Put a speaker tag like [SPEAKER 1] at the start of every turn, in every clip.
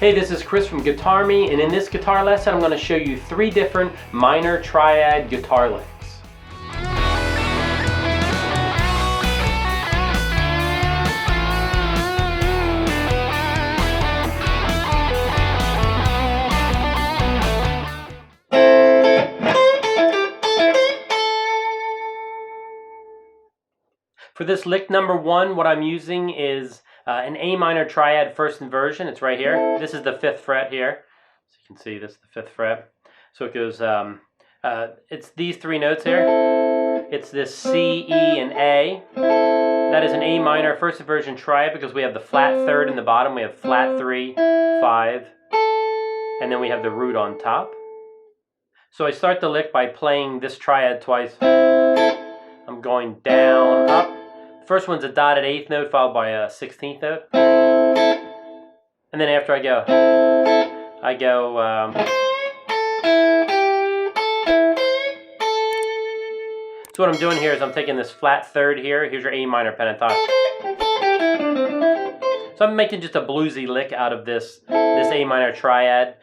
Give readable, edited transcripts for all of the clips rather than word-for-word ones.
[SPEAKER 1] Hey, this is Chris from GuitArmy, and in this guitar lesson I'm going to show you 3 different minor triad guitar licks. For this lick number 1, what I'm using is an A minor triad first inversion. It's right here. This is the 5th fret here. So you can see this is the 5th fret. So it goes, it's these 3 notes here. It's this C, E, and A. That is an A minor first inversion triad because we have the flat 3rd in the bottom. We have flat 3, 5, and then we have the root on top. So I start the lick by playing this triad twice. I'm going down, up. First one's a dotted 8th note followed by a 16th note. And then after I go. So what I'm doing here is I'm taking this flat 3rd here. Here's your A minor pentatonic. So I'm making just a bluesy lick out of this A minor triad.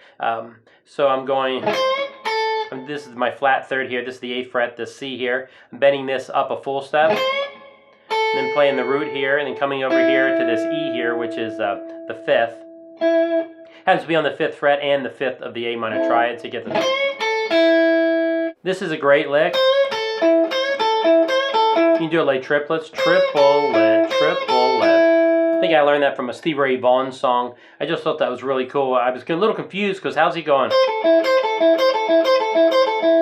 [SPEAKER 1] So I'm going, this is my flat 3rd here. This is the 8th fret, the C here. I'm bending this up a full step. And then playing the root here, and then coming over here to this E here, which is the 5th. Happens to be on the 5th fret and the 5th of the A minor triad, so you get the... This is a great lick. You can do it like triplets. Triplet, triplet. I think I learned that from a Stevie Ray Vaughan song. I just thought that was really cool. I was a little confused because how's he going?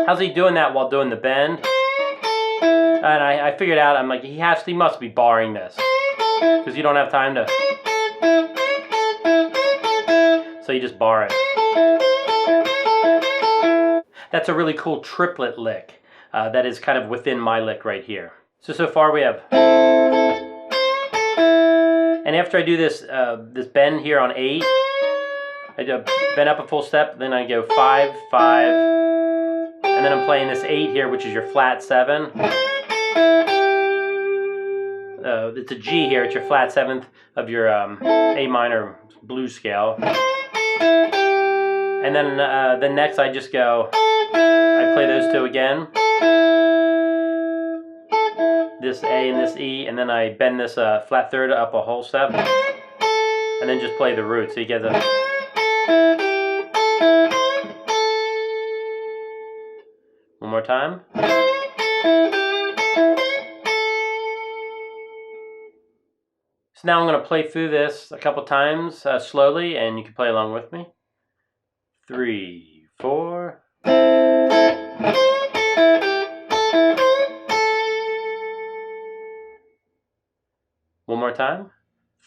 [SPEAKER 1] How's he doing that while doing the bend? And I figured out, I'm like, he must be barring this. Because you don't have time to... So you just bar it. That's a really cool triplet lick. That is kind of within my lick right here. So far we have... And after I do this this bend here on 8, I do bend up a full step, then I go 5, 5, and then I'm playing this 8 here, which is your flat 7. It's a G here, it's your flat 7th of your A minor blues scale. And then next I just go, I play those 2 again. This A and this E, and then I bend this flat 3rd up a whole step. And then just play the root, so you get the... One more time. So now I'm going to play through this a couple times slowly, and you can play along with me. 3, 4. One more time.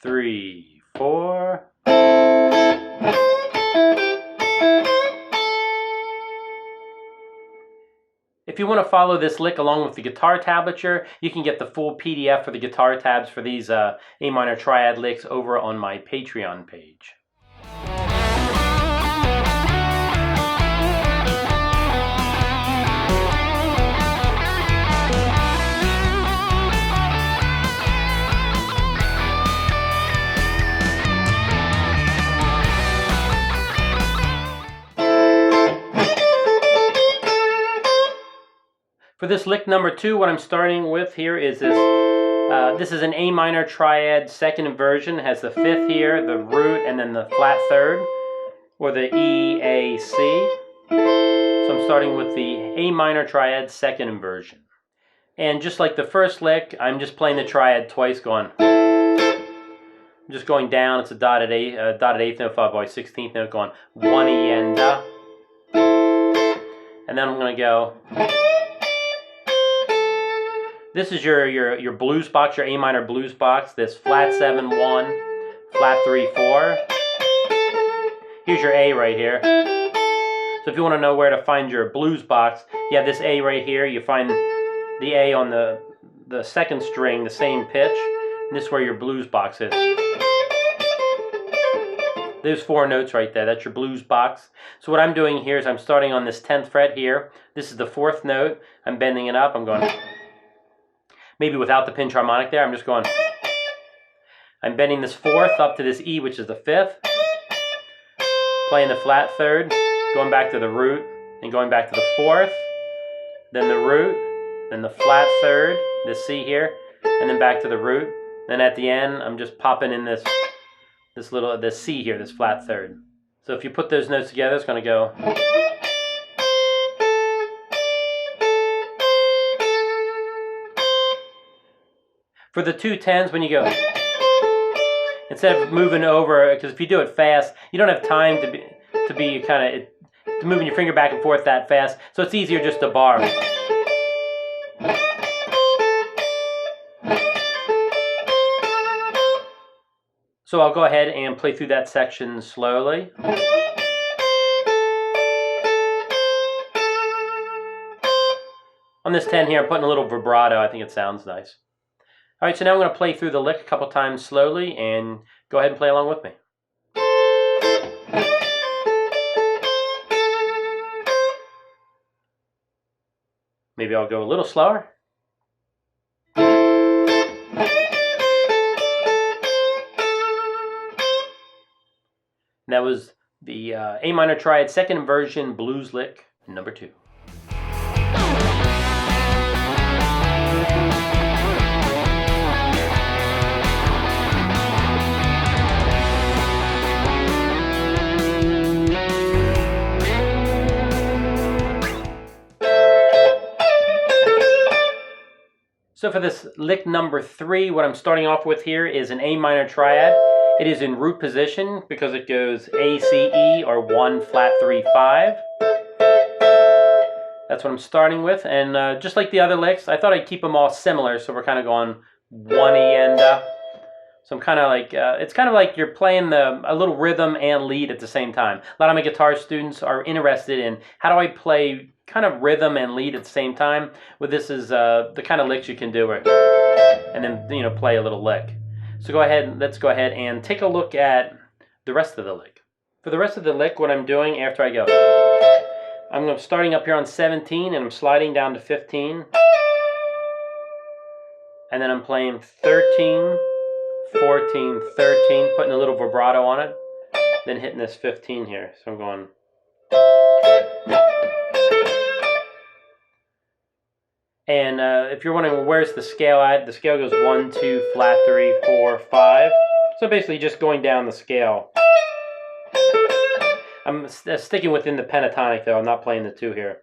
[SPEAKER 1] 3, 4. If you want to follow this lick along with the guitar tablature, you can get the full PDF for the guitar tabs for these A minor triad licks over on my Patreon page. For this lick number 2, what I'm starting with here is this. This is an A minor triad 2nd inversion. It has the 5th here, the root, and then the flat 3rd, or the E, A, C. So I'm starting with the A minor triad 2nd inversion. And just like the first lick, I'm just playing the triad twice, going. I'm just going down. It's a dotted 8th note followed by a 16th note, going 1 E and da. And then I'm going to go. This is your blues box, your A minor blues box. This flat 7, 1, flat 3, 4. Here's your A right here. So if you want to know where to find your blues box, you have this A right here. You find the A on the 2nd string, the same pitch. And this is where your blues box is. There's 4 notes right there. That's your blues box. So what I'm doing here is I'm starting on this 10th fret here. This is the 4th note. I'm bending it up. I'm going... Maybe without the pinch harmonic there, I'm just going. I'm bending this 4th up to this E, which is the 5th. playing the flat third, going back to the root, and going back to the fourth, then the root, then the flat third, the C here, and then back to the root. Then at the end, I'm just popping in this C here, this flat third. So if you put those notes together, it's going to go. For the 2/10s, when you go, instead of moving over, because if you do it fast, you don't have time to be kind of moving your finger back and forth that fast. So it's easier just to bar. So I'll go ahead and play through that section slowly. On this 10 here, I'm putting a little vibrato. I think it sounds nice. All right, so now I'm going to play through the lick a couple times slowly, and go ahead and play along with me. Maybe I'll go a little slower. That was the A minor triad second inversion blues lick number 2. So for this lick number 3, what I'm starting off with here is an A minor triad. It is in root position because it goes A, C, E, or 1, flat, 3, 5. That's what I'm starting with. And just like the other licks, I thought I'd keep them all similar, so we're kind of going 1 E and so I'm kind of like, it's kind of like you're playing a little rhythm and lead at the same time. A lot of my guitar students are interested in how do I play kind of rhythm and lead at the same time. Well, this is the kind of licks you can do it, and then play a little lick. So let's go ahead and take a look at the rest of the lick. For the rest of the lick, what I'm doing after I go, I'm starting up here on 17 and I'm sliding down to 15. And then I'm playing 13, 14, 13, putting a little vibrato on it, then hitting this 15 here. So I'm going. And if you're wondering where's the scale at, the scale goes 1, 2, flat 3, 4, 5. So basically just going down the scale. I'm sticking within the pentatonic though, I'm not playing the 2 here.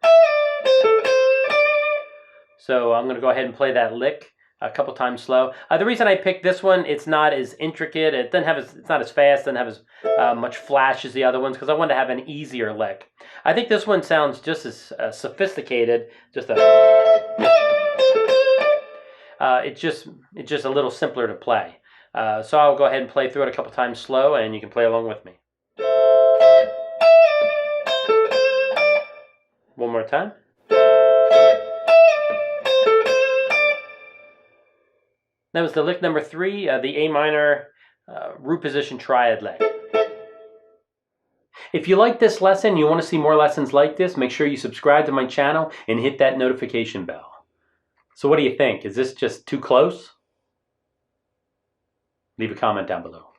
[SPEAKER 1] So I'm going to go ahead and play that lick a couple times slow. The reason I picked this one, it's not as intricate, it's not as fast, doesn't have as much flash as the other ones, because I wanted to have an easier lick. I think this one sounds just as sophisticated, it's just a little simpler to play. So I'll go ahead and play through it a couple times slow, and you can play along with me. One more time. That was the lick number 3, the A minor root position triad lick. If you like this lesson and you want to see more lessons like this, make sure you subscribe to my channel and hit that notification bell. So what do you think? Is this just too close? Leave a comment down below.